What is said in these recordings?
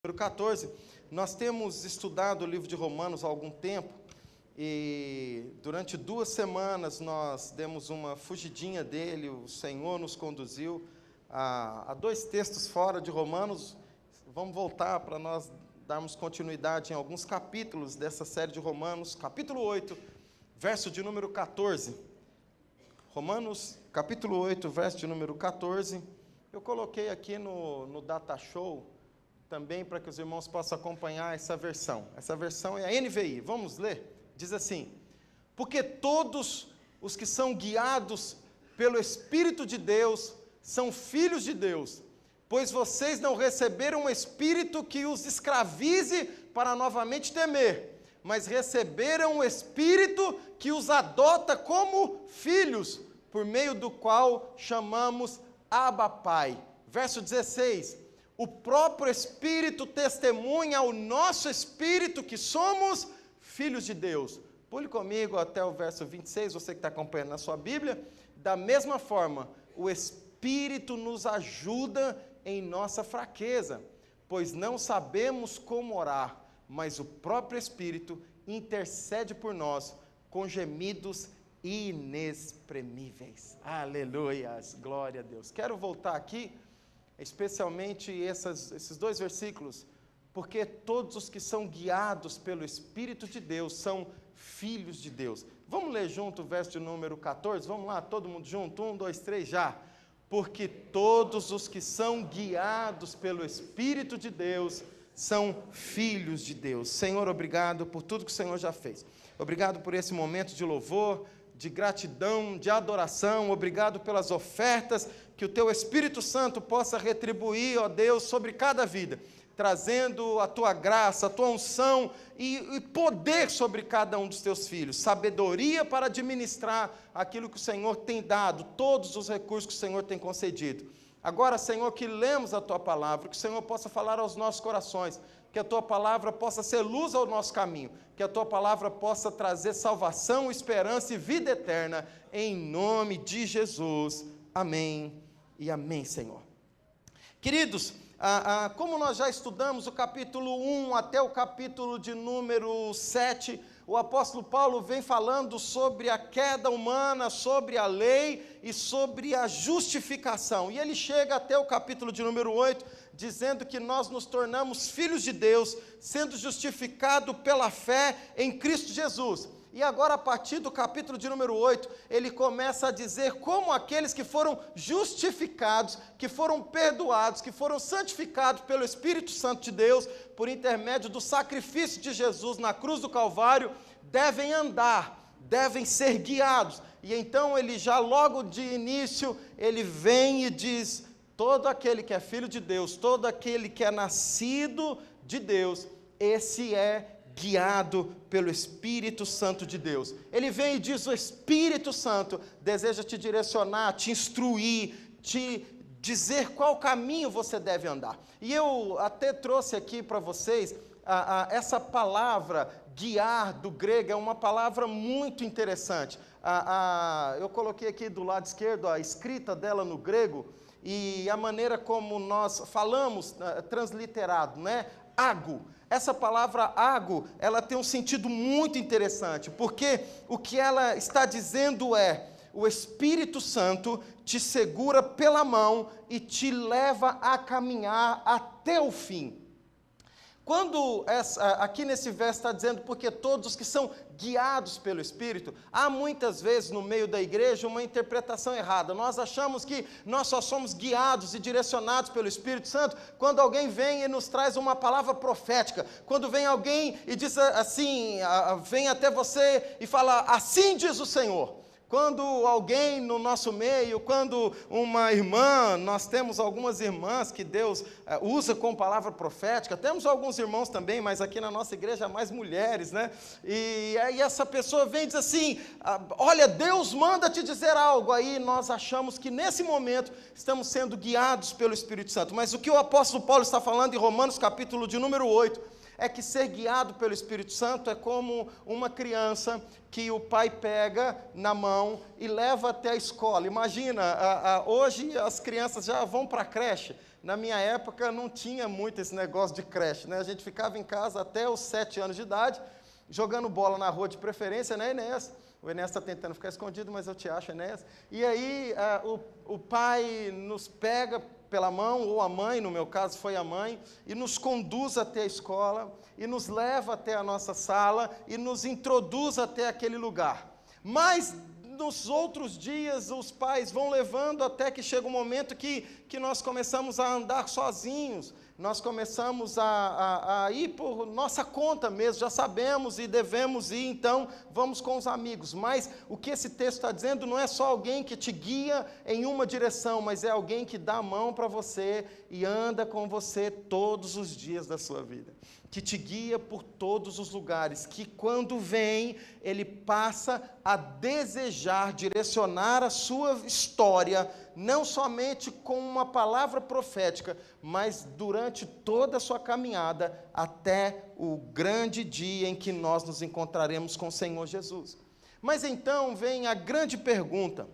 Número 14, nós temos estudado o livro de Romanos há algum tempo, e durante 2 semanas nós demos uma fugidinha dele, o Senhor nos conduziu a 2 textos fora de Romanos. Vamos voltar para nós darmos continuidade em alguns capítulos dessa série de Romanos, capítulo 8, verso de número 14. Romanos, capítulo 8, verso de número 14, eu coloquei aqui no Data Show, também para que os irmãos possam acompanhar essa versão. Essa versão é a NVI. Vamos ler? Diz assim: porque todos os que são guiados pelo Espírito de Deus são filhos de Deus, pois vocês não receberam um espírito que os escravize para novamente temer, mas receberam um espírito que os adota como filhos, por meio do qual chamamos Abba Pai. Verso 16: o próprio Espírito testemunha ao nosso espírito que somos filhos de Deus. Pule comigo até o verso 26, você que está acompanhando na sua Bíblia. Da mesma forma, o Espírito nos ajuda em nossa fraqueza, pois não sabemos como orar, mas o próprio Espírito intercede por nós com gemidos inexprimíveis. Aleluias, glória a Deus. Quero voltar aqui, especialmente esses 2 versículos, porque todos os que são guiados pelo Espírito de Deus são filhos de Deus. Vamos ler junto o verso de número 14? Vamos lá, todo mundo junto? 1, 2, 3, já. Porque todos os que são guiados pelo Espírito de Deus são filhos de Deus. Senhor, obrigado por tudo que o Senhor já fez. Obrigado por esse momento de louvor, de gratidão, de adoração. Obrigado pelas ofertas, que o Teu Espírito Santo possa retribuir, ó Deus, sobre cada vida, trazendo a Tua graça, a Tua unção e poder sobre cada um dos Teus filhos, sabedoria para administrar aquilo que o Senhor tem dado, todos os recursos que o Senhor tem concedido. Agora, Senhor, que lemos a Tua palavra, que o Senhor possa falar aos nossos corações, que a Tua palavra possa ser luz ao nosso caminho, que a Tua palavra possa trazer salvação, esperança e vida eterna, em nome de Jesus. Amém e amém, Senhor. Queridos, como nós já estudamos o capítulo 1 até o capítulo de número 7, o apóstolo Paulo vem falando sobre a queda humana, sobre a lei e sobre a justificação. E ele chega até o capítulo de número 8, dizendo que nós nos tornamos filhos de Deus, sendo justificados pela fé em Cristo Jesus. E agora, a partir do capítulo de número 8, ele começa a dizer como aqueles que foram justificados, que foram perdoados, que foram santificados pelo Espírito Santo de Deus, por intermédio do sacrifício de Jesus na cruz do Calvário, devem andar, devem ser guiados. E então ele já logo de início, ele vem e diz: todo aquele que é filho de Deus, todo aquele que é nascido de Deus, esse é guiado pelo Espírito Santo de Deus. Ele vem e diz: o Espírito Santo deseja te direcionar, te instruir, te dizer qual caminho você deve andar. E eu até trouxe aqui para vocês, essa palavra guiar do grego é uma palavra muito interessante. Eu coloquei aqui do lado esquerdo a escrita dela no grego, e a maneira como nós falamos, transliterado, né? Ago. Essa palavra ago, ela tem um sentido muito interessante, porque o que ela está dizendo é: o Espírito Santo te segura pela mão e te leva a caminhar até o fim. Quando aqui nesse verso está dizendo, porque todos que são guiados pelo Espírito, há muitas vezes no meio da igreja uma interpretação errada. Nós achamos que nós só somos guiados e direcionados pelo Espírito Santo quando alguém vem e nos traz uma palavra profética, quando vem alguém e diz assim, vem até você e fala: assim diz o Senhor. Quando alguém no nosso meio, quando uma irmã, nós temos algumas irmãs que Deus usa com palavra profética, temos alguns irmãos também, mas aqui na nossa igreja há mais mulheres, né? E aí essa pessoa vem e diz assim: olha, Deus manda te dizer algo. Aí nós achamos que nesse momento estamos sendo guiados pelo Espírito Santo. Mas o que o apóstolo Paulo está falando em Romanos capítulo de número 8, é que ser guiado pelo Espírito Santo é como uma criança que o pai pega na mão e leva até a escola. Imagina, hoje as crianças já vão para a creche, Na minha época não tinha muito esse negócio de creche, né? A gente ficava em casa até os 7 anos de idade, jogando bola na rua de preferência, né, Enéas? O Enéas está tentando ficar escondido, mas eu te acho, Enéas. E aí o pai nos pega pela mão, ou a mãe, no meu caso foi a mãe, e nos conduz até a escola, e nos leva até a nossa sala, e nos introduz até aquele lugar. Mas nos outros dias os pais vão levando até que chega um momento que nós começamos a andar sozinhos, nós começamos a ir por nossa conta mesmo, já sabemos e devemos ir, então vamos com os amigos. Mas o que esse texto está dizendo não é só alguém que te guia em uma direção, mas é alguém que dá a mão para você e anda com você todos os dias da sua vida, que te guia por todos os lugares, que quando vem, ele passa a desejar direcionar a sua história, não somente com uma palavra profética, mas durante toda a sua caminhada, até o grande dia em que nós nos encontraremos com o Senhor Jesus. Mas então vem a grande pergunta: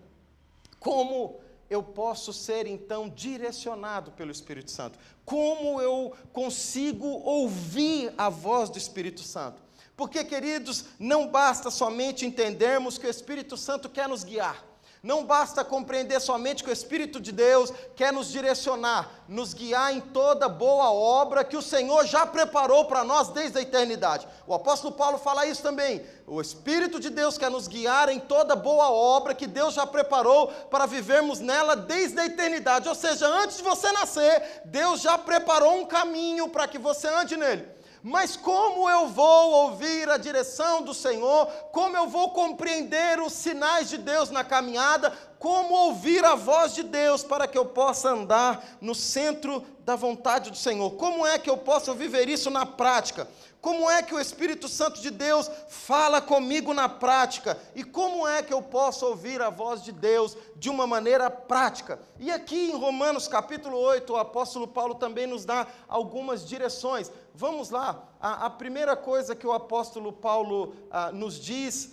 como eu posso ser, então, direcionado pelo Espírito Santo? Como eu consigo ouvir a voz do Espírito Santo? Porque, queridos, não basta somente entendermos que o Espírito Santo quer nos guiar. Não basta compreender somente que o Espírito de Deus quer nos direcionar, nos guiar em toda boa obra que o Senhor já preparou para nós desde a eternidade. O apóstolo Paulo fala isso também. O Espírito de Deus quer nos guiar em toda boa obra que Deus já preparou para vivermos nela desde a eternidade. Ou seja, antes de você nascer, Deus já preparou um caminho para que você ande nele. Mas como eu vou ouvir a direção do Senhor? Como eu vou compreender os sinais de Deus na caminhada? Como ouvir a voz de Deus para que eu possa andar no centro da vontade do Senhor? Como é que eu posso viver isso na prática? Como é que o Espírito Santo de Deus fala comigo na prática? E como é que eu posso ouvir a voz de Deus de uma maneira prática? E aqui em Romanos capítulo 8, o apóstolo Paulo também nos dá algumas direções. Vamos lá, a primeira coisa que o apóstolo Paulo nos diz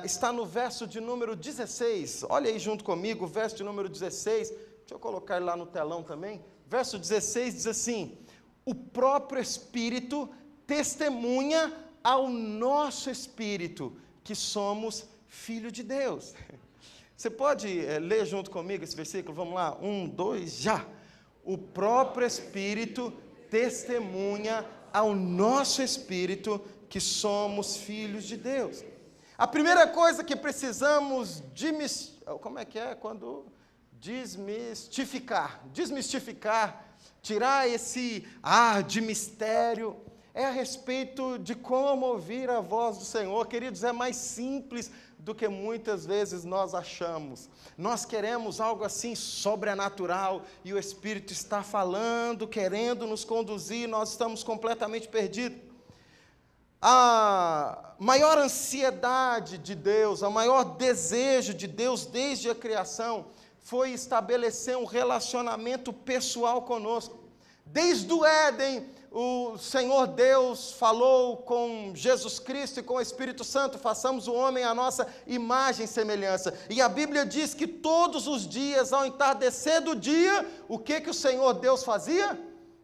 está no verso de número 16. Olha aí junto comigo, o verso de número 16. Deixa eu colocar ele lá no telão também. Verso 16 diz assim: o próprio Espírito testemunha ao nosso espírito que somos filhos de Deus. Você pode ler junto comigo esse versículo? Vamos lá, 1, 2, já. O próprio Espírito testemunha ao nosso espírito que somos filhos de Deus. A primeira coisa que precisamos desmistificar, tirar esse ar de mistério, é a respeito de como ouvir a voz do Senhor. Queridos, é mais simples do que muitas vezes nós achamos. Nós queremos algo assim sobrenatural, e o Espírito está falando, querendo nos conduzir, nós estamos completamente perdidos. A maior ansiedade de Deus, o maior desejo de Deus desde a criação, foi estabelecer um relacionamento pessoal conosco. Desde o Éden, o Senhor Deus falou com Jesus Cristo e com o Espírito Santo: façamos o homem à nossa imagem e semelhança. E a Bíblia diz que todos os dias, ao entardecer do dia, o que o Senhor Deus fazia?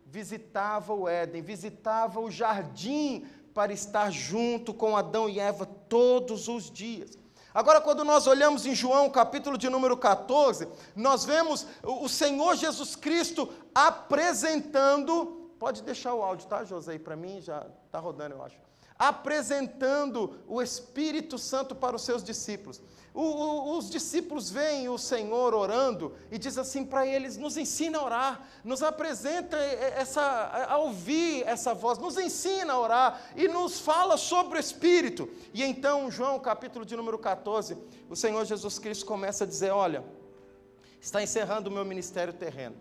Visitava o Éden, visitava o jardim, para estar junto com Adão e Eva todos os dias. Agora, quando nós olhamos em João, capítulo de número 14, nós vemos o Senhor Jesus Cristo apresentando, pode deixar o áudio, tá, José, aí para mim, já está rodando, eu acho, apresentando o Espírito Santo para os seus discípulos. Os discípulos veem o Senhor orando e diz assim para eles: nos ensina a orar, nos apresenta a ouvir essa voz, nos ensina a orar e nos fala sobre o Espírito. E então, João, capítulo de número 14, o Senhor Jesus Cristo começa a dizer: olha, está encerrando o meu ministério terreno,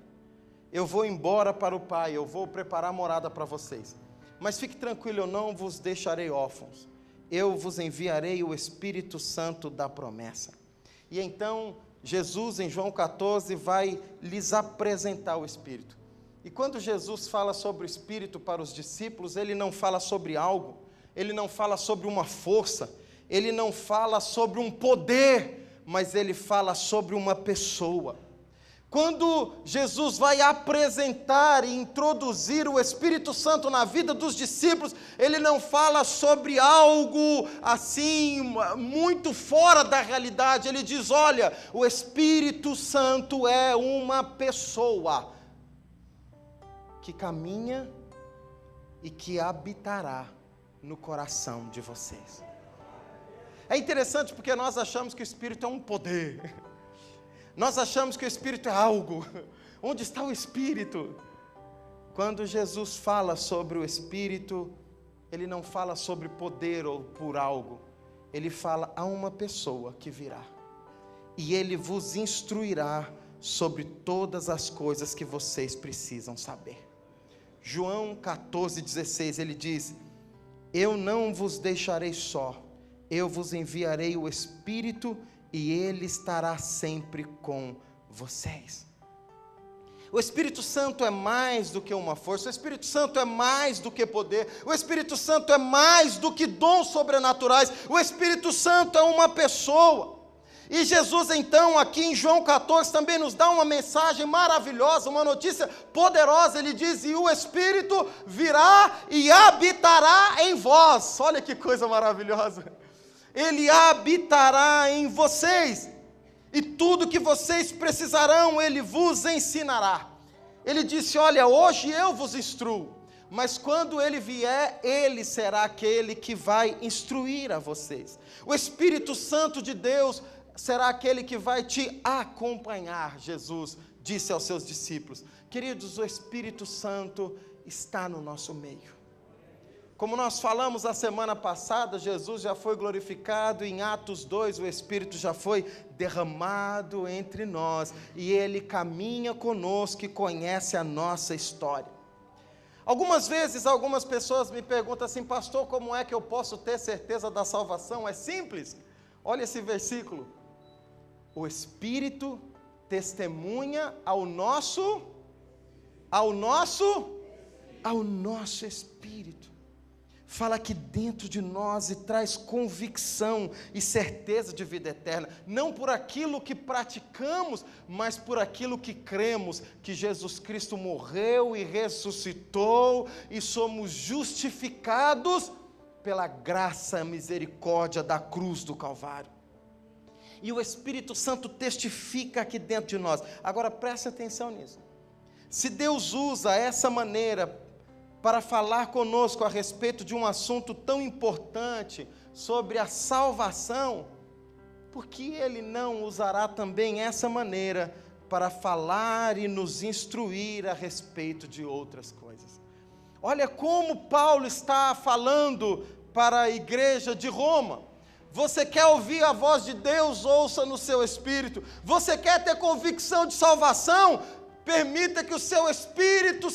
eu vou embora para o Pai, eu vou preparar morada para vocês, mas fique tranquilo, eu não vos deixarei órfãos. Eu vos enviarei o Espírito Santo da promessa. E então, Jesus, em João 14, vai lhes apresentar o Espírito. E quando Jesus fala sobre o Espírito para os discípulos, ele não fala sobre algo, ele não fala sobre uma força, ele não fala sobre um poder, mas ele fala sobre uma pessoa. Quando Jesus vai apresentar e introduzir o Espírito Santo na vida dos discípulos, ele não fala sobre algo assim, muito fora da realidade. Ele diz: olha, o Espírito Santo é uma pessoa que caminha e que habitará no coração de vocês. É interessante porque nós achamos que o Espírito é um poder. Nós achamos que o Espírito é algo. Onde está o Espírito? Quando Jesus fala sobre o Espírito, ele não fala sobre poder ou por algo. Ele fala a uma pessoa que virá. E ele vos instruirá sobre todas as coisas que vocês precisam saber. João 14,16, ele diz: eu não vos deixarei só, eu vos enviarei o Espírito e ele estará sempre com vocês. O Espírito Santo é mais do que uma força, o Espírito Santo é mais do que poder, o Espírito Santo é mais do que dons sobrenaturais, o Espírito Santo é uma pessoa. E Jesus então aqui em João 14 também nos dá uma mensagem maravilhosa, uma notícia poderosa. Ele diz: e o Espírito virá e habitará em vós. Olha que coisa maravilhosa. Ele habitará em vocês, e tudo que vocês precisarão, ele vos ensinará. Ele disse: olha, hoje eu vos instruo, mas quando ele vier, ele será aquele que vai instruir a vocês. O Espírito Santo de Deus será aquele que vai te acompanhar. Jesus disse aos seus discípulos. Queridos, o Espírito Santo está no nosso meio. Como nós falamos a semana passada, Jesus já foi glorificado, em Atos 2 o Espírito já foi derramado entre nós, e Ele caminha conosco e conhece a nossa história. Algumas vezes, algumas pessoas me perguntam assim: pastor, como é que eu posso ter certeza da salvação? É simples, olha esse versículo: o Espírito testemunha ao nosso Espírito. Fala aqui dentro de nós e traz convicção e certeza de vida eterna, não por aquilo que praticamos, mas por aquilo que cremos, que Jesus Cristo morreu e ressuscitou, e somos justificados pela graça e misericórdia da cruz do Calvário. E o Espírito Santo testifica aqui dentro de nós. Agora preste atenção nisso. Se Deus usa essa maneira para falar conosco a respeito de um assunto tão importante, sobre a salvação, por que Ele não usará também essa maneira para falar e nos instruir a respeito de outras coisas? Olha como Paulo está falando para a igreja de Roma. Você quer ouvir a voz de Deus? Ouça no seu espírito. Você quer ter convicção de salvação? Permita que o seu espírito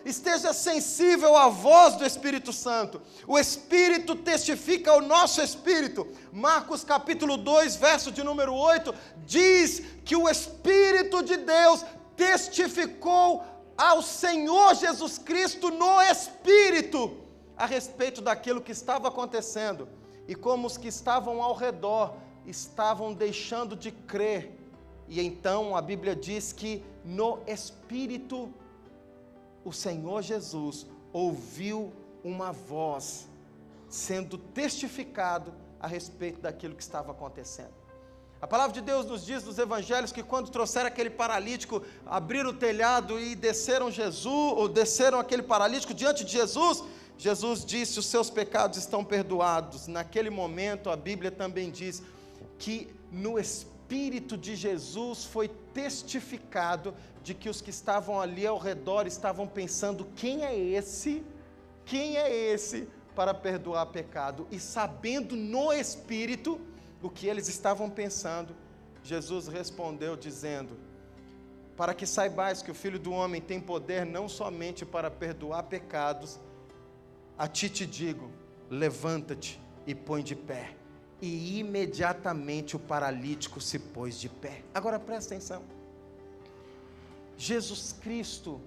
esteja sensível à voz do Espírito Santo. O Espírito testifica ao nosso espírito. Marcos capítulo 2, verso de número 8, diz que o Espírito de Deus testificou ao Senhor Jesus Cristo no Espírito, a respeito daquilo que estava acontecendo, e como os que estavam ao redor estavam deixando de crer. E então a Bíblia diz que no Espírito o Senhor Jesus ouviu uma voz sendo testificado a respeito daquilo que estava acontecendo. A palavra de Deus nos diz nos evangelhos que quando trouxeram aquele paralítico, abriram o telhado e desceram aquele paralítico diante de Jesus, Jesus disse: os seus pecados estão perdoados. Naquele momento a Bíblia também diz que no Espírito de Jesus foi testificado de que os que estavam ali ao redor estavam pensando: quem é esse para perdoar pecado? E sabendo no Espírito o que eles estavam pensando, Jesus respondeu dizendo: para que saibais que o Filho do Homem tem poder não somente para perdoar pecados, a ti te digo, levanta-te e põe de pé. E imediatamente o paralítico se pôs de pé. Agora presta atenção. Jesus Cristo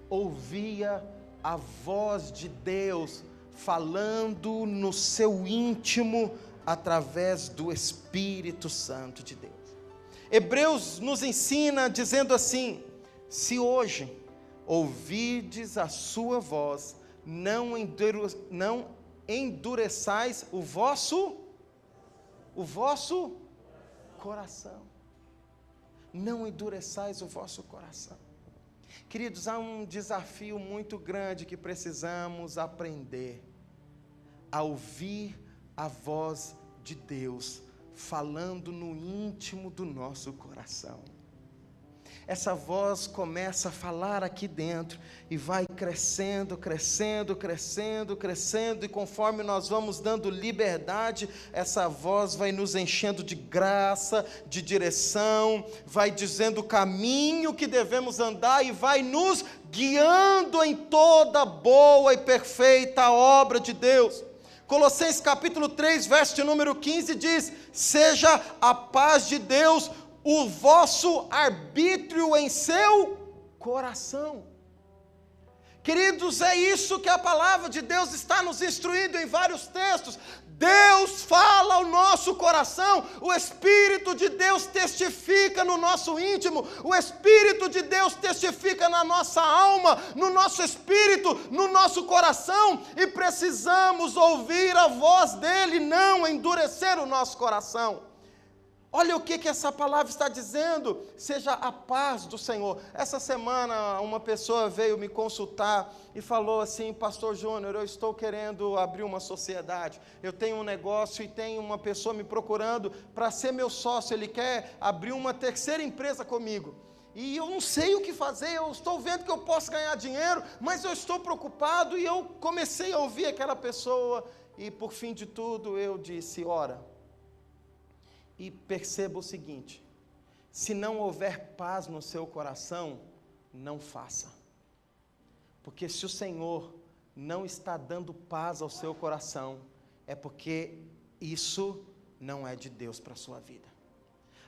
ouvia a voz de Deus falando no seu íntimo através do Espírito Santo de Deus. Hebreus nos ensina dizendo assim: se hoje ouvirdes a sua voz, não endureçais o vosso coração. Não endureçais o vosso coração. Queridos, há um desafio muito grande que precisamos aprender: a ouvir a voz de Deus falando no íntimo do nosso coração. Essa voz começa a falar aqui dentro e vai crescendo, crescendo, crescendo, crescendo, e conforme nós vamos dando liberdade, essa voz vai nos enchendo de graça, de direção, vai dizendo o caminho que devemos andar e vai nos guiando em toda boa e perfeita obra de Deus. Colossenses capítulo 3, verso de número 15 diz: seja a paz de Deus o vosso arbítrio em seu coração. Queridos, é isso que a palavra de Deus está nos instruindo em vários textos. Deus fala ao nosso coração, o Espírito de Deus testifica no nosso íntimo, o Espírito de Deus testifica na nossa alma, no nosso espírito, no nosso coração, e precisamos ouvir a voz dele, não endurecer o nosso coração. Olha o que essa palavra está dizendo: seja a paz do Senhor. Essa semana uma pessoa veio me consultar e falou assim: pastor Júnior, eu estou querendo abrir uma sociedade, eu tenho um negócio e tem uma pessoa me procurando para ser meu sócio, ele quer abrir uma terceira empresa comigo, e eu não sei o que fazer, eu estou vendo que eu posso ganhar dinheiro, mas eu estou preocupado. E eu comecei a ouvir aquela pessoa, e por fim de tudo eu disse: ora, e perceba o seguinte: se não houver paz no seu coração, não faça. Porque se o Senhor não está dando paz ao seu coração, é porque isso não é de Deus para a sua vida.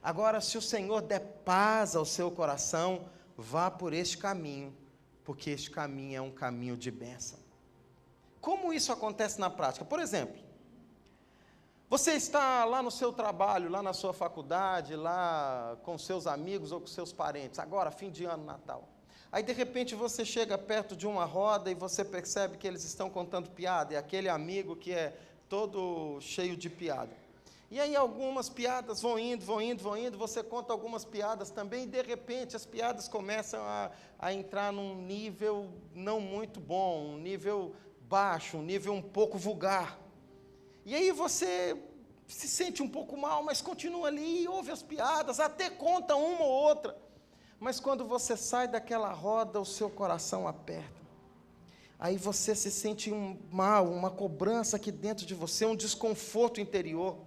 Agora, se o Senhor der paz ao seu coração, vá por este caminho, porque este caminho é um caminho de bênção. Como isso acontece na prática? Por exemplo, você está lá no seu trabalho, lá na sua faculdade, lá com seus amigos ou com seus parentes, agora, fim de ano, Natal. Aí, de repente, você chega perto de uma roda e você percebe que eles estão contando piada, e aquele amigo que é todo cheio de piada. E aí algumas piadas vão indo, você conta algumas piadas também, e de repente as piadas começam a entrar num nível não muito bom, um nível baixo, um nível um pouco vulgar. E aí você se sente um pouco mal, mas continua ali, ouve as piadas, até conta uma ou outra. Mas quando você sai daquela roda, o seu coração aperta. Aí você se sente mal, uma cobrança aqui dentro de você, um desconforto interior.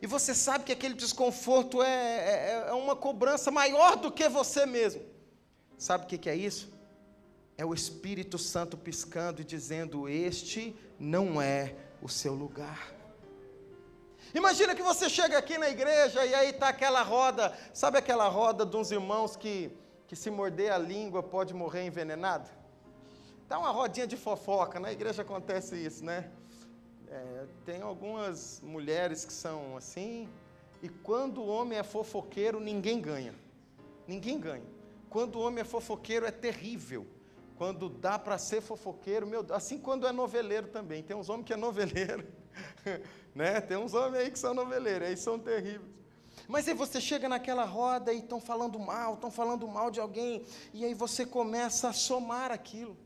E você sabe que aquele desconforto é uma cobrança maior do que você mesmo. Sabe o que é isso? É o Espírito Santo piscando e dizendo: este não é o seu lugar. Imagina que você chega aqui na igreja e aí está aquela roda, sabe aquela roda de uns irmãos que se morder a língua pode morrer envenenado? Está uma rodinha de fofoca, na igreja acontece isso, né? Tem algumas mulheres que são assim, e quando o homem é fofoqueiro, ninguém ganha. Ninguém ganha. Quando o homem é fofoqueiro é terrível. Quando dá para ser fofoqueiro, meu Deus, assim quando é noveleiro também, tem uns homens que é noveleiro, né? Tem uns homens aí que são noveleiros, aí são terríveis. Mas aí você chega naquela roda e estão falando mal de alguém, e aí você começa a somar aquilo.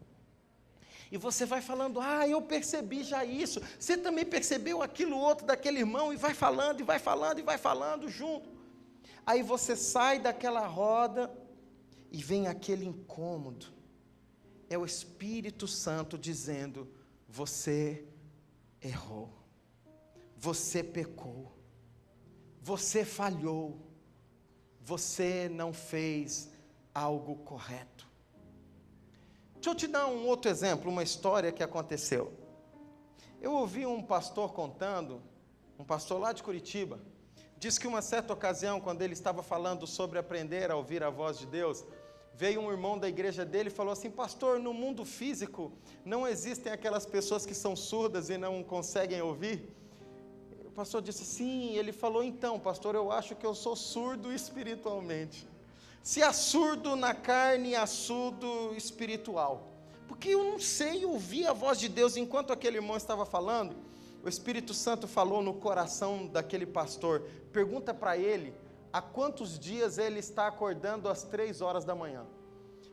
E você vai falando: eu percebi já isso, você também percebeu aquilo outro daquele irmão, e vai falando, e vai falando, e vai falando junto. Aí você sai daquela roda e vem aquele incômodo. É o Espírito Santo dizendo: você errou, você pecou, você falhou, você não fez algo correto. Deixa eu te dar um outro exemplo, uma história que aconteceu. Eu ouvi um pastor contando, um pastor lá de Curitiba, diz que uma certa ocasião, quando ele estava falando sobre aprender a ouvir a voz de Deus, veio um irmão da igreja dele e falou assim: pastor, no mundo físico não existem aquelas pessoas que são surdas e não conseguem ouvir? pastor disse, sim. Ele falou, então, pastor, eu acho que eu sou surdo espiritualmente. Se há surdo na carne, há surdo espiritual. Porque eu não sei ouvir a voz de Deus. Enquanto aquele irmão estava falando, o Espírito Santo falou no coração daquele pastor, pergunta para ele, há quantos dias ele está acordando às 3 horas da manhã?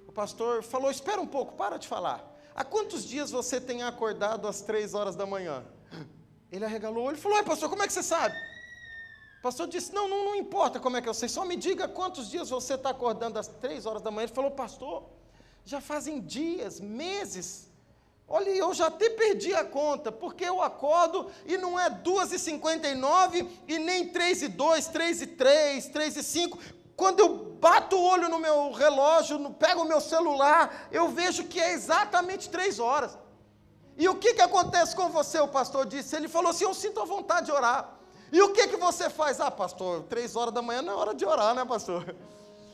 O pastor falou, espera um pouco, para de falar. Há quantos dias você tem acordado às 3 horas da manhã? Ele arregalou o olho e falou, pastor, como é que você sabe? O pastor disse, não importa como é que eu sei, só me diga quantos dias você está acordando às 3 horas da manhã. Ele falou, pastor, já fazem dias, meses, olha, eu já até perdi a conta, porque eu acordo e não é 2h59 e nem 3h02, 3h03, 3h05, quando eu bato o olho no meu relógio, pego o meu celular, eu vejo que é exatamente 3 horas. E o que acontece com você, o pastor disse? Ele falou assim, eu sinto a vontade de orar. E o que você faz? Pastor, 3 horas da manhã não é hora de orar, né, pastor?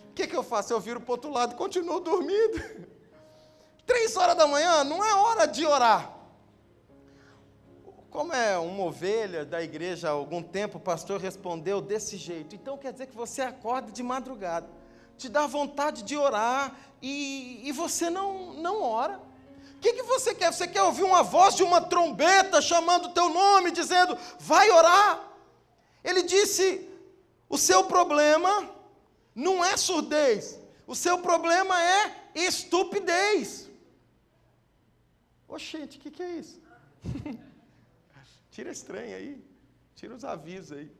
O que eu faço? Eu viro para o outro lado e continuo dormindo. 3 horas da manhã não é hora de orar. Como é uma ovelha da igreja há algum tempo, o pastor respondeu desse jeito. Então quer dizer que você acorda de madrugada, te dá vontade de orar e você não ora. O que você quer? Você quer ouvir uma voz de uma trombeta chamando o teu nome, dizendo, vai orar? Ele disse, o seu problema não é surdez, o seu problema é estupidez. Gente, o que é isso? Tira estranho aí, tira os avisos aí.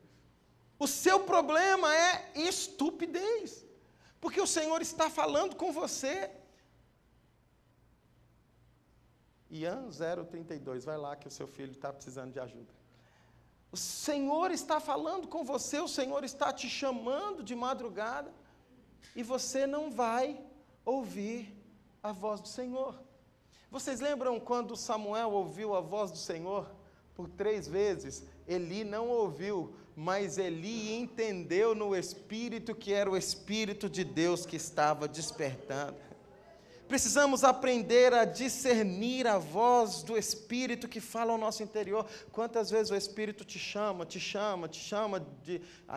O seu problema é estupidez, porque o Senhor está falando com você. Ian 032, vai lá que o seu filho está precisando de ajuda. O Senhor está falando com você, o Senhor está te chamando de madrugada, e você não vai ouvir a voz do Senhor. Vocês lembram quando Samuel ouviu a voz do Senhor? Por 3 vezes, Eli não ouviu, mas Eli entendeu no Espírito que era o Espírito de Deus que estava despertando. Precisamos aprender a discernir a voz do Espírito que fala ao nosso interior. Quantas vezes o Espírito te chama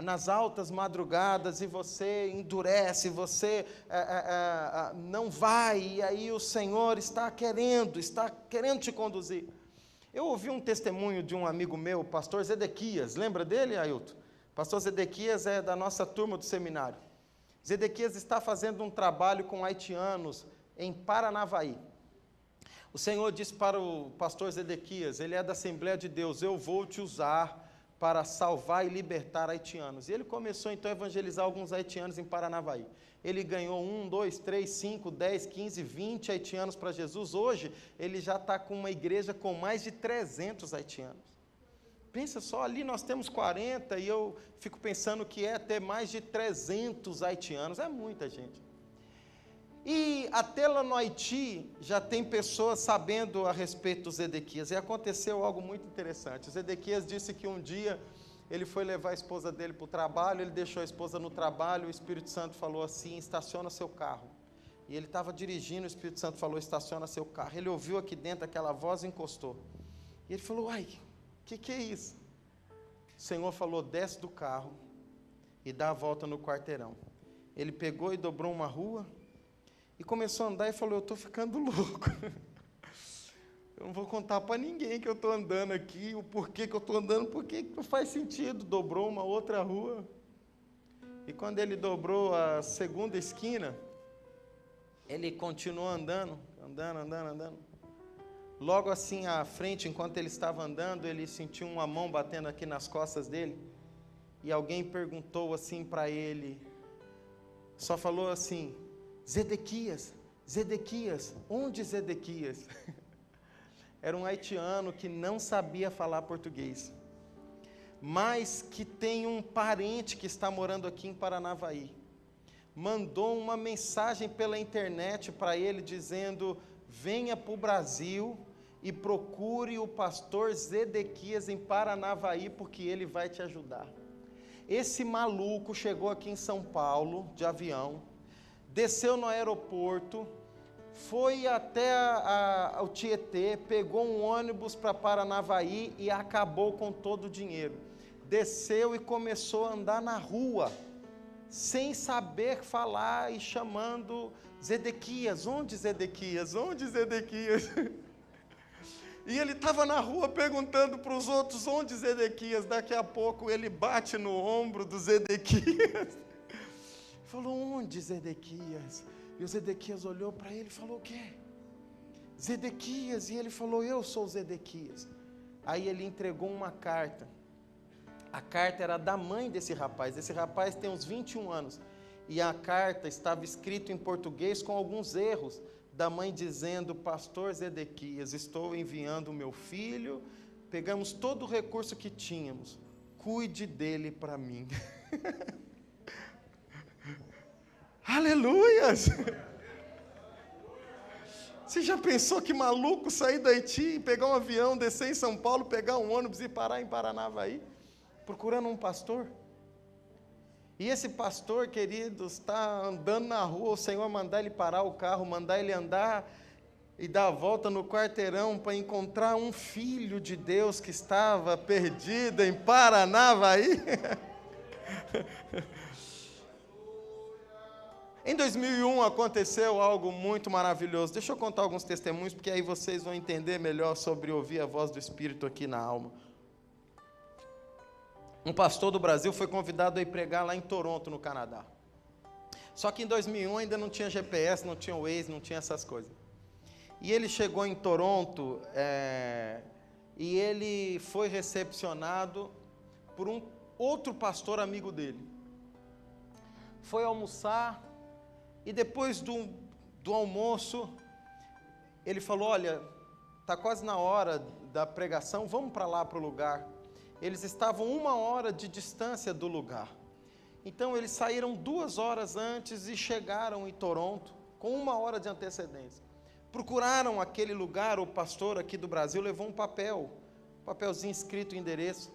nas altas madrugadas e você endurece, você não vai, e aí o Senhor está querendo te conduzir. Eu ouvi um testemunho de um amigo meu, o pastor Zedequias, lembra dele, Ailton? Pastor Zedequias é da nossa turma do seminário. Zedequias está fazendo um trabalho com haitianos em Paranavaí. O Senhor disse para o pastor Zedequias, ele é da Assembleia de Deus, eu vou te usar para salvar e libertar haitianos. E ele começou então a evangelizar alguns haitianos em Paranavaí. Ele ganhou 1, 2, 3, 5, 10, 15, 20 haitianos para Jesus. Hoje, ele já está com uma igreja com mais de 300 haitianos. Pensa só, ali nós temos 40 e eu fico pensando que é ter mais de 300 haitianos, é muita gente. E até lá no Haiti, já tem pessoas sabendo a respeito do Zedequias, e aconteceu algo muito interessante. O Zedequias disse que um dia ele foi levar a esposa dele para o trabalho, ele deixou a esposa no trabalho, o Espírito Santo falou assim, estaciona seu carro. E ele estava dirigindo, o Espírito Santo falou, estaciona seu carro. Ele ouviu aqui dentro aquela voz e encostou. E ele falou, o que é isso? O Senhor falou, desce do carro e dá a volta no quarteirão. Ele pegou e dobrou uma rua, e começou a andar e falou, eu estou ficando louco. Eu não vou contar para ninguém que eu estou andando aqui, o porquê que eu estou andando, porque não faz sentido. Dobrou uma outra rua. E quando ele dobrou a segunda esquina, ele continuou andando. Logo assim à frente, enquanto ele estava andando, ele sentiu uma mão batendo aqui nas costas dele. E alguém perguntou assim para ele, só falou assim, Zedequias, onde Zedequias? Era um haitiano que não sabia falar português, mas que tem um parente que está morando aqui em Paranavaí. Mandou uma mensagem pela internet para ele dizendo, venha para o Brasil e procure o pastor Zedequias em Paranavaí, porque ele vai te ajudar. Esse maluco chegou aqui em São Paulo, de avião, desceu no aeroporto, foi até o Tietê, pegou um ônibus para Paranavaí e acabou com todo o dinheiro. desceu e começou a andar na rua, sem saber falar e chamando Zedequias. Onde Zedequias? Onde Zedequias? E ele estava na rua perguntando para os outros, onde Zedequias? Daqui a pouco ele bate no ombro do Zedequias. Falou, onde Zedequias? E o Zedequias olhou para ele e falou, o quê? Zedequias. E ele falou, eu sou Zedequias. Aí ele entregou uma carta. A carta era da mãe desse rapaz. Esse rapaz tem uns 21 anos. E a carta estava escrita em português com alguns erros. Da mãe dizendo, pastor Zedequias, estou enviando o meu filho. Pegamos todo o recurso que tínhamos. Cuide dele para mim. Aleluias! Você já pensou que maluco sair do Haiti, pegar um avião, descer em São Paulo, pegar um ônibus e parar em Paranavaí, procurando um pastor? E esse pastor, queridos, está andando na rua, o Senhor mandar ele parar o carro, mandar ele andar e dar a volta no quarteirão para encontrar um filho de Deus que estava perdido em Paranavaí. Em 2001 aconteceu algo muito maravilhoso. Deixa eu contar alguns testemunhos, porque aí vocês vão entender melhor sobre ouvir a voz do Espírito aqui na alma. Um pastor do Brasil foi convidado a ir pregar lá em Toronto, no Canadá. Só que em 2001 ainda não tinha GPS, não tinha Waze, não tinha essas coisas. E ele chegou em Toronto e ele foi recepcionado por um outro pastor amigo dele. Foi almoçar. E depois do almoço, ele falou, olha, está quase na hora da pregação, vamos para lá, para o lugar. Eles estavam 1 hora de distância do lugar. Então, eles saíram 2 horas antes e chegaram em Toronto, com 1 hora de antecedência. Procuraram aquele lugar, o pastor aqui do Brasil levou um papelzinho escrito o endereço.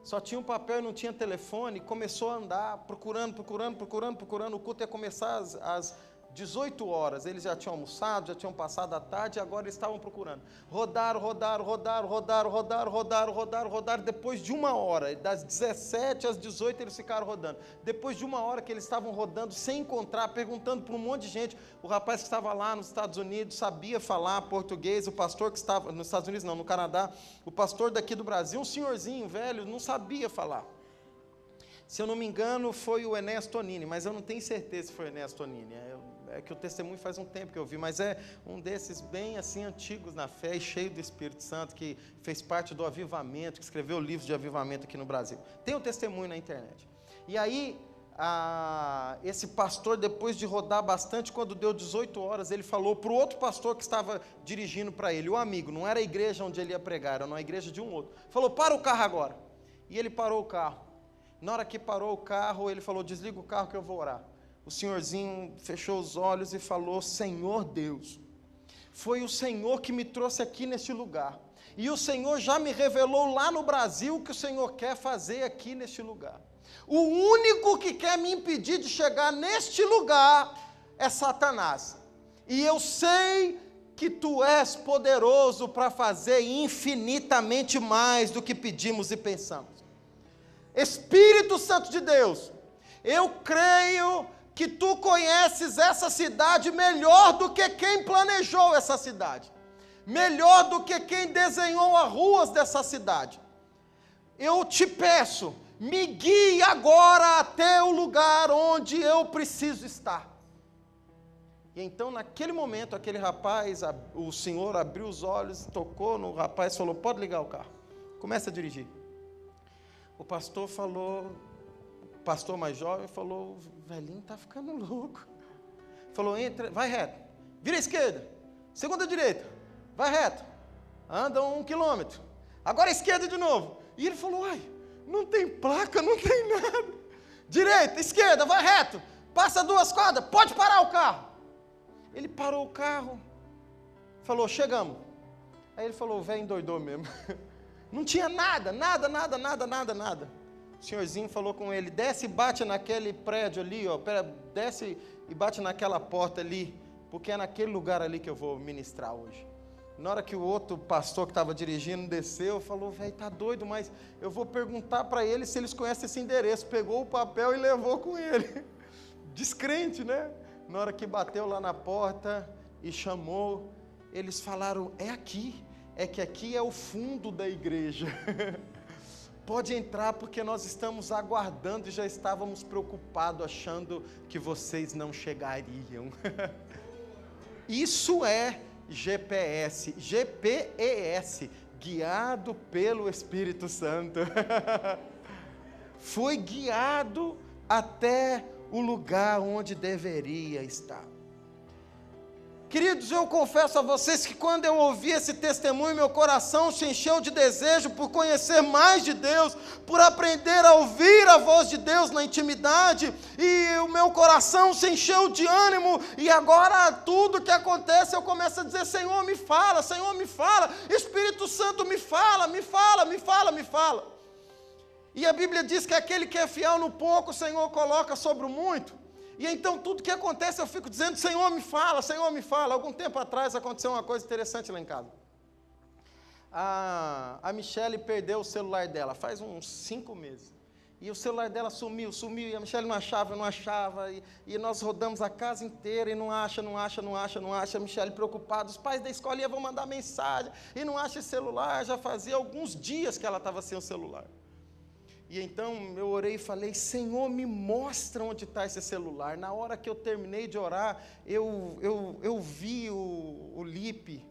Só tinha um papel e não tinha telefone, começou a andar, procurando, o culto ia começar às 18 horas, eles já tinham almoçado, já tinham passado a tarde, e agora eles estavam procurando. Rodaram, depois de 1 hora, das 17 às 18 eles ficaram rodando. Depois de 1 hora que eles estavam rodando, sem encontrar, perguntando para um monte de gente, o rapaz que estava lá nos Estados Unidos sabia falar português, o pastor que estava, nos Estados Unidos não, no Canadá, o pastor daqui do Brasil, um senhorzinho velho, não sabia falar. Se eu não me engano, foi o Enéas Tonini, mas eu não tenho certeza se foi o Enéas Tonini. É que o testemunho faz um tempo que eu vi, mas é um desses bem assim antigos na fé e cheio do Espírito Santo, que fez parte do avivamento, que escreveu livros de avivamento aqui no Brasil. Tem um testemunho na internet. E aí, esse pastor, depois de rodar bastante, quando deu 18 horas, ele falou para o outro pastor que estava dirigindo para ele, o amigo, não era a igreja onde ele ia pregar, era uma igreja de um outro. Falou, para o carro agora. E ele parou o carro. Na hora que parou o carro, ele falou, desliga o carro que eu vou orar. O senhorzinho fechou os olhos e falou, Senhor Deus, foi o Senhor que me trouxe aqui neste lugar. E o Senhor já me revelou lá no Brasil o que o Senhor quer fazer aqui neste lugar. O único que quer me impedir de chegar neste lugar é Satanás. E eu sei que Tu és poderoso para fazer infinitamente mais do que pedimos e pensamos. Espírito Santo de Deus, eu creio que Tu conheces essa cidade melhor do que quem planejou essa cidade, melhor do que quem desenhou as ruas dessa cidade. Eu te peço, me guie agora até o lugar onde eu preciso estar. E então, naquele momento, aquele rapaz, o Senhor abriu os olhos, tocou no rapaz e falou, pode ligar o carro, começa a dirigir. O pastor falou, o pastor mais jovem falou, o velhinho está ficando louco. Falou, entra, vai reto, vira à esquerda, segunda direita, vai reto, anda 1 quilômetro, agora à esquerda de novo. E ele falou, ai, não tem placa, não tem nada. Direita, esquerda, vai reto, passa 2 quadras, pode parar o carro. Ele parou o carro, falou, chegamos. Aí ele falou, o velho endoidou mesmo. Não tinha nada. O senhorzinho falou com ele, desce e bate naquele prédio ali, ó, desce e bate naquela porta ali, porque é naquele lugar ali que eu vou ministrar hoje. Na hora que o outro pastor que estava dirigindo desceu, falou, velho, tá doido, mas eu vou perguntar para eles se eles conhecem esse endereço. Pegou o papel e levou com ele. Descrente, né? Na hora que bateu lá na porta e chamou, eles falaram, é aqui, é que aqui é o fundo da igreja. Pode entrar porque nós estamos aguardando e já estávamos preocupados, achando que vocês não chegariam. Isso é GPS, guiado pelo Espírito Santo. Foi guiado até o lugar onde deveria estar. Queridos, eu confesso a vocês que quando eu ouvi esse testemunho, meu coração se encheu de desejo por conhecer mais de Deus, por aprender a ouvir a voz de Deus na intimidade, e o meu coração se encheu de ânimo, e agora tudo que acontece eu começo a dizer, Senhor me fala, Espírito Santo me fala. E a Bíblia diz que aquele que é fiel no pouco, o Senhor coloca sobre o muito. E então tudo que acontece eu fico dizendo, Senhor me fala. Algum tempo atrás aconteceu uma coisa interessante lá em casa. A Michele perdeu o celular dela, faz uns 5 meses. E o celular dela sumiu, e a Michele não achava, e nós rodamos a casa inteira, e não acha, a Michele preocupada, os pais da escola vão mandar mensagem, e não acha esse celular, já fazia alguns dias que ela estava sem o celular. E então eu orei e falei, Senhor, me mostra onde está esse celular. Na hora que eu terminei de orar, eu vi o Lipe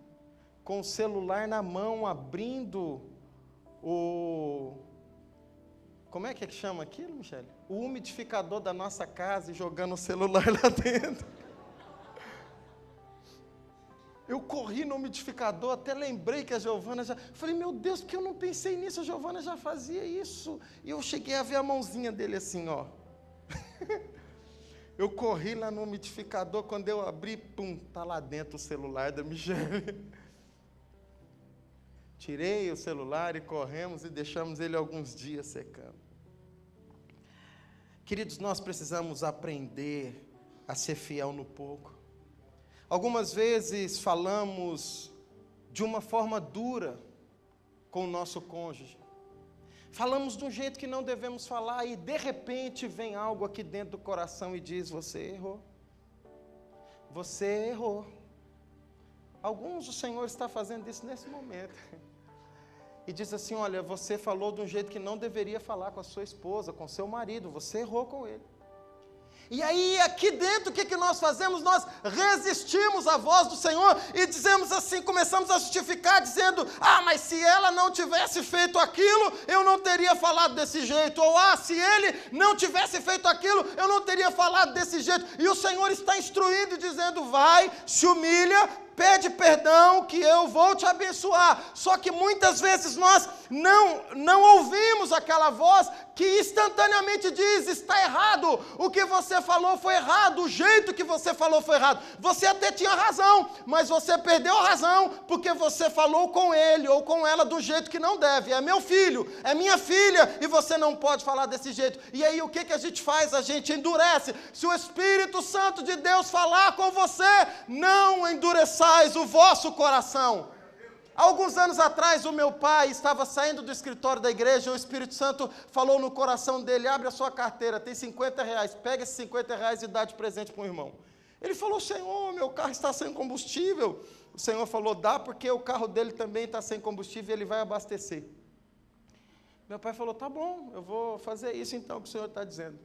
com o celular na mão, abrindo como é que chama aquilo, Michele? O umidificador da nossa casa e jogando o celular lá dentro. Eu corri no umidificador, até lembrei que a Giovana já... Falei, meu Deus, porque eu não pensei nisso, a Giovana já fazia isso. E eu cheguei a ver a mãozinha dele assim, ó. Eu corri lá no umidificador, quando eu abri, pum, tá lá dentro o celular da Michele. Tirei o celular e corremos e deixamos ele alguns dias secando. Queridos, nós precisamos aprender a ser fiel no pouco. Algumas vezes falamos de uma forma dura com o nosso cônjuge. Falamos de um jeito que não devemos falar e de repente vem algo aqui dentro do coração e diz, você errou. Você errou. Alguns o Senhor está fazendo isso nesse momento. E diz assim, olha, você falou de um jeito que não deveria falar com a sua esposa, com seu marido, você errou com ele. E aí, aqui dentro, o que nós fazemos? Nós resistimos à voz do Senhor e dizemos assim, começamos a justificar, dizendo, mas se ela não tivesse feito aquilo, eu não teria falado desse jeito. Ou, se ele não tivesse feito aquilo, eu não teria falado desse jeito. E o Senhor está instruindo e dizendo, vai, se humilha, pede perdão que eu vou te abençoar. Só que muitas vezes nós não ouvimos aquela voz que instantaneamente diz, está errado, o que você falou foi errado, o jeito que você falou foi errado. Você até tinha razão, mas você perdeu a razão porque você falou com ele ou com ela do jeito que não deve. É meu filho, é minha filha e você não pode falar desse jeito. E aí o que a gente faz? A gente endurece. Se o Espírito Santo de Deus falar com você, não endureçais o vosso coração. Alguns anos atrás, o meu pai estava saindo do escritório da igreja, e o Espírito Santo falou no coração dele, abre a sua carteira, tem R$50, pega esses R$50 e dá de presente para um irmão. Ele falou, Senhor, meu carro está sem combustível. O Senhor falou, dá porque o carro dele também está sem combustível e ele vai abastecer. Meu pai falou, tá bom, eu vou fazer isso então que o Senhor está dizendo.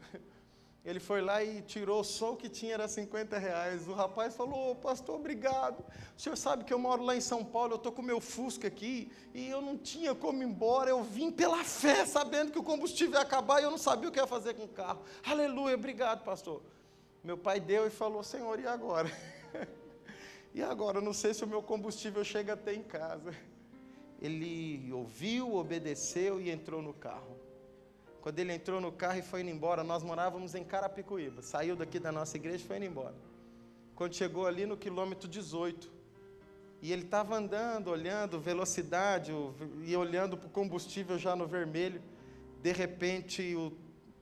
Ele foi lá e tirou só o que tinha, era R$50. O rapaz falou, pastor, obrigado. O senhor sabe que eu moro lá em São Paulo, eu estou com o meu Fusca aqui, e eu não tinha como ir embora, eu vim pela fé, sabendo que o combustível ia acabar, e eu não sabia o que ia fazer com o carro. Aleluia, obrigado, pastor. Meu pai deu e falou, Senhor, e agora? E agora? Eu não sei se o meu combustível chega até em casa. Ele ouviu, obedeceu e entrou no carro. Quando ele entrou no carro e foi indo embora, nós morávamos em Carapicuíba, saiu daqui da nossa igreja e foi indo embora. Quando chegou ali no quilômetro 18, e ele estava andando, olhando velocidade, e olhando para o combustível já no vermelho, de repente o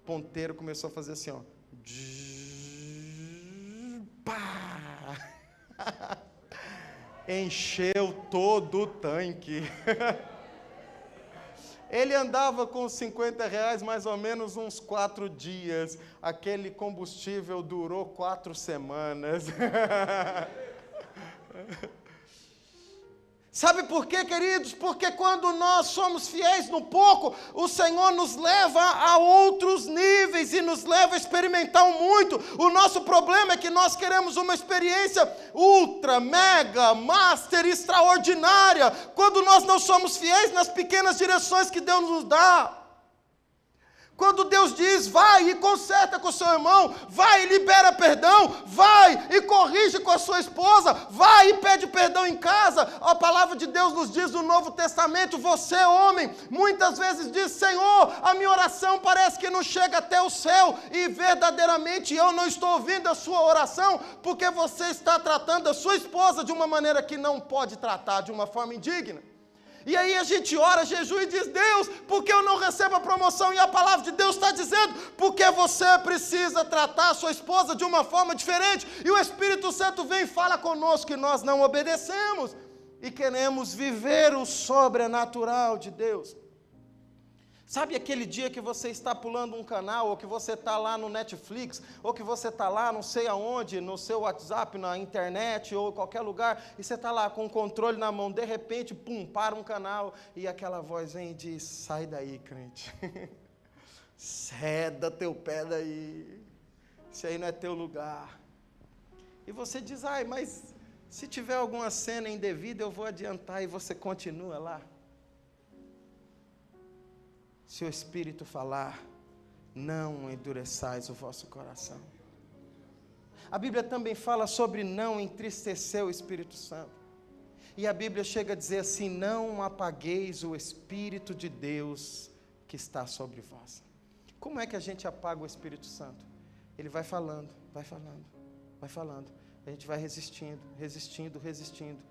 ponteiro começou a fazer assim, ó. Pá! Encheu todo o tanque. Ele andava com R$ 50 mais ou menos uns 4 dias. Aquele combustível durou 4 semanas. Sabe por quê, queridos? Porque quando nós somos fiéis no pouco, o Senhor nos leva a outros níveis e nos leva a experimentar o muito. O nosso problema é que nós queremos uma experiência ultra, mega, master, extraordinária, quando nós não somos fiéis nas pequenas direções que Deus nos dá. Quando Deus diz, vai e conserta com o seu irmão, vai e libera perdão, vai e corrige com a sua esposa, vai e pede perdão em casa. A palavra de Deus nos diz no Novo Testamento, você, homem, muitas vezes diz, Senhor, a minha oração parece que não chega até o céu, e verdadeiramente eu não estou ouvindo a sua oração, porque você está tratando a sua esposa de uma maneira que não pode tratar, de uma forma indigna. E aí a gente ora, jejua e diz, Deus, por que eu não recebo a promoção? E a palavra de Deus está dizendo, porque você precisa tratar a sua esposa de uma forma diferente. E o Espírito Santo vem e fala conosco que nós não obedecemos. E queremos viver o sobrenatural de Deus. Sabe aquele dia que você está pulando um canal, ou que você está lá no Netflix, ou que você está lá não sei aonde, no seu WhatsApp, na internet, ou em qualquer lugar, e você está lá com o controle na mão, de repente, pum, para um canal, e aquela voz vem e diz, sai daí, crente, ceda teu pé daí, isso aí não é teu lugar. E você diz, ai, mas se tiver alguma cena indevida, eu vou adiantar, e você continua lá. Se o Espírito falar, não endureçais o vosso coração. A Bíblia também fala sobre não entristecer o Espírito Santo. E a Bíblia chega a dizer assim, não apagueis o Espírito de Deus que está sobre vós. Como é que a gente apaga o Espírito Santo? Ele vai falando, vai falando, vai falando. A gente vai resistindo, resistindo, resistindo,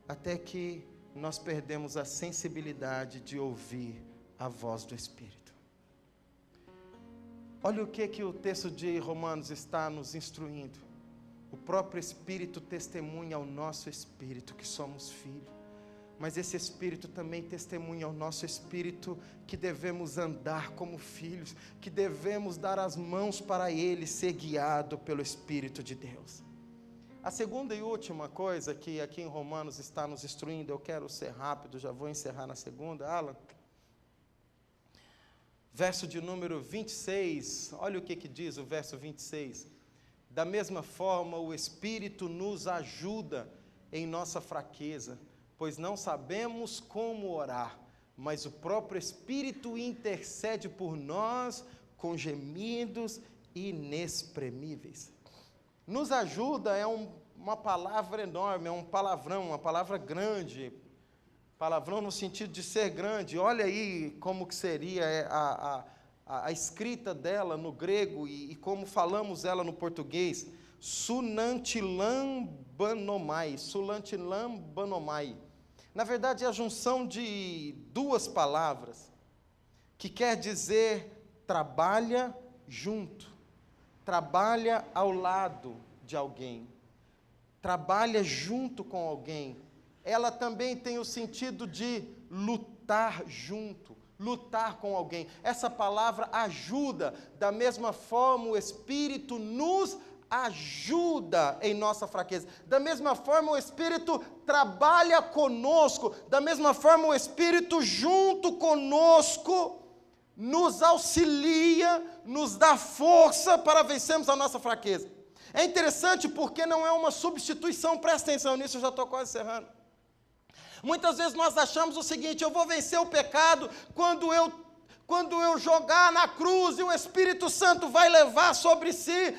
até que nós perdemos a sensibilidade de ouvir a voz do Espírito. Olha o que o texto de Romanos está nos instruindo. O próprio Espírito testemunha ao nosso espírito que somos filhos, mas esse Espírito também testemunha ao nosso espírito que devemos andar como filhos, que devemos dar as mãos para Ele, ser guiado pelo Espírito de Deus. A segunda e última coisa que aqui em Romanos está nos instruindo, eu quero ser rápido, já vou encerrar na segunda, Alan. Verso de número 26, olha o que diz o verso 26. Da mesma forma, o Espírito nos ajuda em nossa fraqueza, pois não sabemos como orar, mas o próprio Espírito intercede por nós com gemidos inexprimíveis. Nos ajuda é uma palavra enorme, é um palavrão, uma palavra grande. Palavrão no sentido de ser grande. Olha aí como que seria a escrita dela no grego e como falamos ela no português. Sunantilambanomai. Sunantilambanomai. Na verdade, é a junção de duas palavras que quer dizer trabalha junto, trabalha ao lado de alguém, trabalha junto com alguém. Ela também tem o sentido de lutar junto, lutar com alguém. Essa palavra ajuda, da mesma forma o Espírito nos ajuda em nossa fraqueza. Da mesma forma o Espírito trabalha conosco, da mesma forma o Espírito junto conosco nos auxilia, nos dá força para vencermos a nossa fraqueza. É interessante porque não é uma substituição, presta atenção nisso, eu já estou quase encerrando. Muitas vezes nós achamos o seguinte, eu vou vencer o pecado quando eu jogar na cruz e o Espírito Santo vai levar sobre si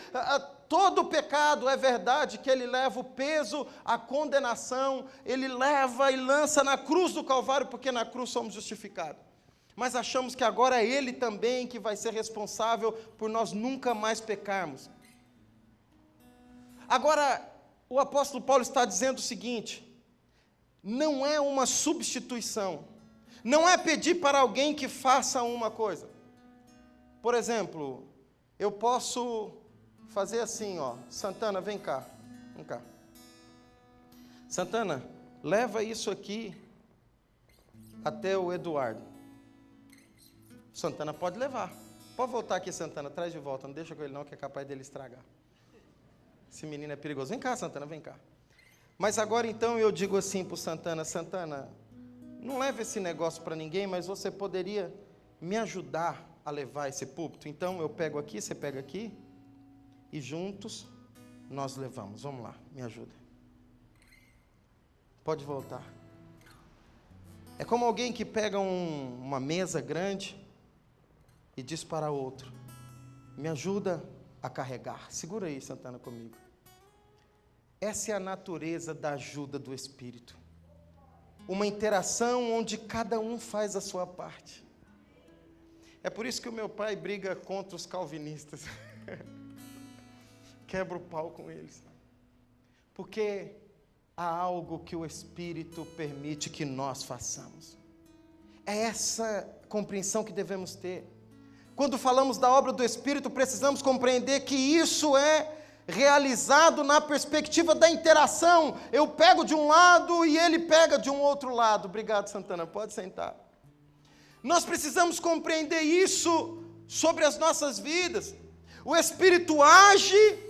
todo o pecado. É verdade que ele leva o peso, a condenação, ele leva e lança na cruz do Calvário, porque na cruz somos justificados. Mas achamos que agora é ele também que vai ser responsável por nós nunca mais pecarmos. Agora, o apóstolo Paulo está dizendo o seguinte, não é uma substituição, não é pedir para alguém que faça uma coisa. Por exemplo, eu posso fazer assim, ó, Santana, vem cá, Santana, leva isso aqui até o Eduardo. Santana pode levar. Pode voltar aqui, Santana, traz de volta, não deixa com ele não, que é capaz dele estragar. Esse menino é perigoso. Vem cá, Santana, vem cá. Mas agora então eu digo assim para o Santana, Santana, não leve esse negócio para ninguém, mas você poderia me ajudar a levar esse púlpito? Então eu pego aqui, você pega aqui, e juntos nós levamos. Vamos lá, me ajuda. Pode voltar. É como alguém que pega uma mesa grande e diz para outro, me ajuda a carregar. Segura aí, Santana, comigo. Essa é a natureza da ajuda do Espírito. Uma interação onde cada um faz a sua parte. É por isso que o meu pai briga contra os calvinistas. Quebra o pau com eles. Porque há algo que o Espírito permite que nós façamos. É essa compreensão que devemos ter. Quando falamos da obra do Espírito, precisamos compreender que isso é realizado na perspectiva da interação. Eu pego de um lado e ele pega de um outro lado. Obrigado, Santana, pode sentar. Nós precisamos compreender isso sobre as nossas vidas. O Espírito age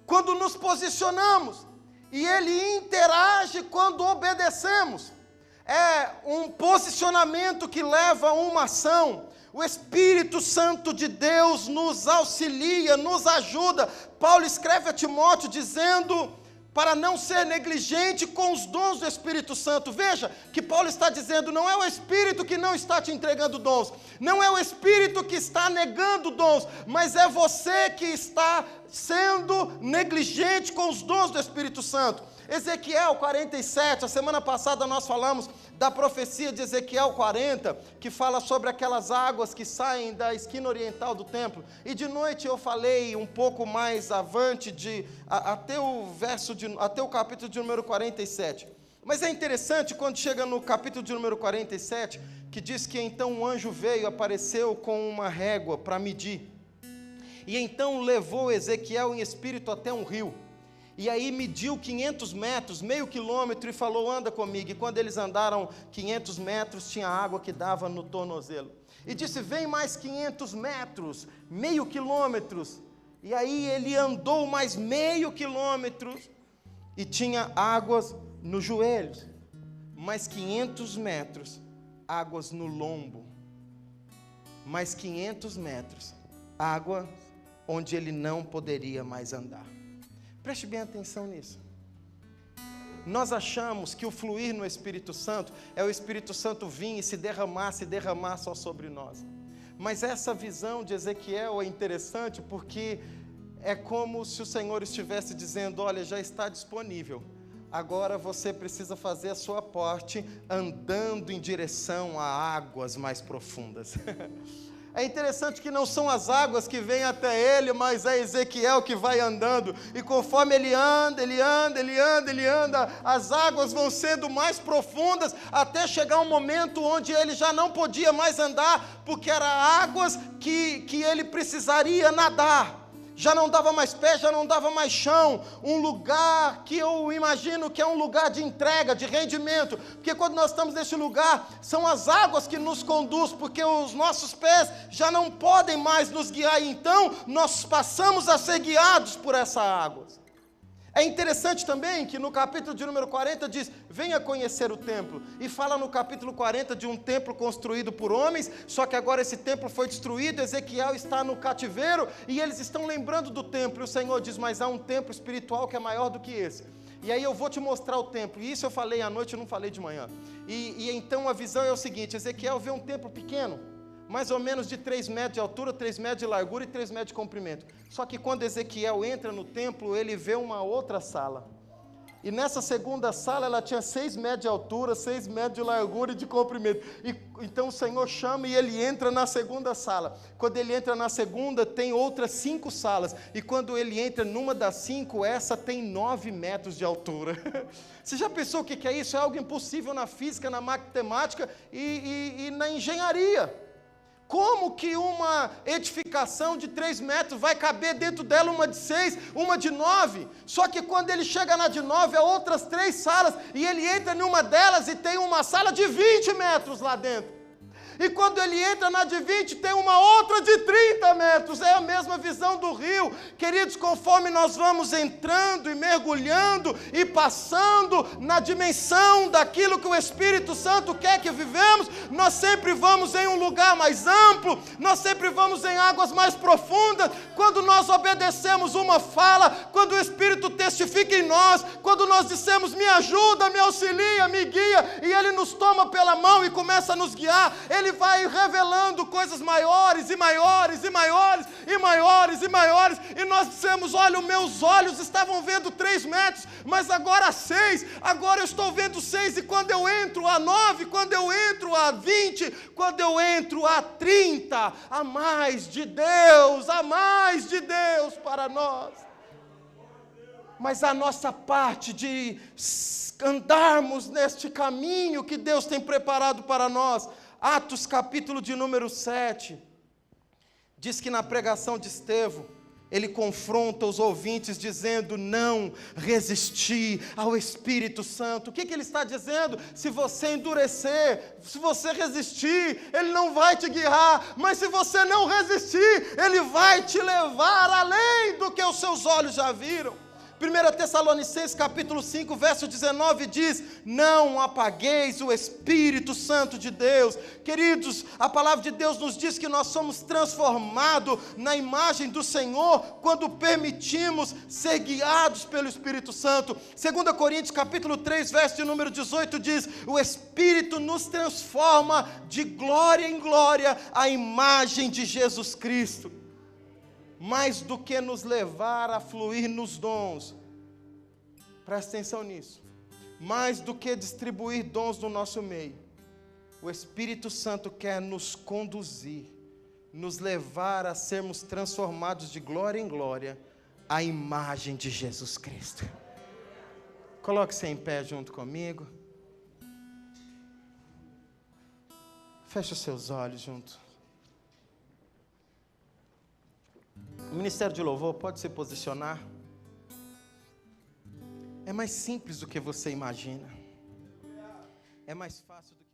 quando nos posicionamos, e ele interage quando obedecemos. É um posicionamento que leva a uma ação. O Espírito Santo de Deus nos auxilia, nos ajuda. Paulo escreve a Timóteo dizendo para não ser negligente com os dons do Espírito Santo. Veja que Paulo está dizendo, não é o Espírito que não está te entregando dons, não é o Espírito que está negando dons, mas é você que está sendo negligente com os dons do Espírito Santo. Ezequiel 47, a semana passada nós falamos da profecia de Ezequiel 40, que fala sobre aquelas águas que saem da esquina oriental do templo, e de noite eu falei um pouco mais avante, até o capítulo de número 47, mas é interessante quando chega no capítulo de número 47, que diz que então um anjo veio, apareceu com uma régua para medir, e então levou Ezequiel em espírito até um rio, e aí mediu 500 metros, meio quilômetro, e falou, anda comigo. E quando eles andaram 500 metros, tinha água que dava no tornozelo. E disse, vem mais 500 metros, meio quilômetro. E aí ele andou mais meio quilômetro, e tinha águas nos joelhos. Mais 500 metros, águas no lombo. Mais 500 metros, água onde ele não poderia mais andar. Preste bem atenção nisso. Nós achamos que o fluir no Espírito Santo é o Espírito Santo vir e se derramar só sobre nós. Mas essa visão de Ezequiel é interessante porque é como se o Senhor estivesse dizendo, olha, já está disponível. Agora você precisa fazer a sua parte andando em direção a águas mais profundas. É interessante que não são as águas que vêm até ele, mas é Ezequiel que vai andando, e conforme ele anda, as águas vão sendo mais profundas, até chegar um momento onde ele já não podia mais andar, porque eram águas que ele precisaria nadar. Já não dava mais pé, já não dava mais chão, um lugar que eu imagino que é um lugar de entrega, de rendimento, porque quando nós estamos nesse lugar, são as águas que nos conduzem, porque os nossos pés já não podem mais nos guiar, então nós passamos a ser guiados por essa água. É interessante também que no capítulo de número 40 diz, venha conhecer o templo, e fala no capítulo 40 de um templo construído por homens, só que agora esse templo foi destruído, Ezequiel está no cativeiro, e eles estão lembrando do templo, e o Senhor diz, mas há um templo espiritual que é maior do que esse, e aí eu vou te mostrar o templo, e isso eu falei à noite, eu não falei de manhã, e então a visão é o seguinte, Ezequiel vê um templo pequeno, mais ou menos de 3 metros de altura, 3 metros de largura e 3 metros de comprimento. Só que quando Ezequiel entra no templo, ele vê uma outra sala. E nessa segunda sala, ela tinha 6 metros de altura, 6 metros de largura e de comprimento. E então o Senhor chama e ele entra na segunda sala. Quando ele entra na segunda, tem outras 5 salas. E quando ele entra numa das 5, essa tem 9 metros de altura. Você já pensou o que é isso? É algo impossível na física, na matemática e na engenharia. Como que uma edificação de 3 metros vai caber dentro dela uma de 6, uma de 9? Só que quando ele chega na de 9, há outras 3 salas, e ele entra em uma delas e tem uma sala de 20 metros lá dentro. E quando ele entra na de 20, tem uma outra de 30 metros. É a mesma visão do rio. Queridos, conforme nós vamos entrando e mergulhando e passando na dimensão daquilo que o Espírito Santo quer que vivemos, nós sempre vamos em um lugar mais amplo, nós sempre vamos em águas mais profundas. Quando nós obedecemos uma fala, quando o Espírito testifica em nós, quando nós dissemos, me ajuda, me auxilia, me guia, e Ele nos toma pela mão e começa a nos guiar, Ele vai revelando coisas maiores e maiores e maiores e maiores e maiores, e nós dissemos, olha, os meus olhos estavam vendo 3 metros, mas agora 6, agora eu estou vendo 6, e quando eu entro a 9, quando eu entro a 20, quando eu entro a 30, há mais de Deus para nós. Mas a nossa parte de andarmos neste caminho que Deus tem preparado para nós. Atos capítulo de número 7, diz que na pregação de Estevão, ele confronta os ouvintes dizendo, não resistir ao Espírito Santo. O que ele está dizendo? Se você endurecer, se você resistir, Ele não vai te guiar, mas se você não resistir, Ele vai te levar além do que os seus olhos já viram. 1 Tessalonicenses capítulo 5, verso 19 diz, não apagueis o Espírito Santo de Deus. Queridos, a palavra de Deus nos diz que nós somos transformados na imagem do Senhor quando permitimos ser guiados pelo Espírito Santo. 2 Coríntios capítulo 3, verso de número 18 diz, o Espírito nos transforma de glória em glória à imagem de Jesus Cristo. Mais do que nos levar a fluir nos dons, presta atenção nisso, mais do que distribuir dons no nosso meio, o Espírito Santo quer nos conduzir, nos levar a sermos transformados de glória em glória à imagem de Jesus Cristo. Coloque-se em pé junto comigo, feche os seus olhos junto. O Ministério de Louvor pode se posicionar. É mais simples do que você imagina. É mais fácil do que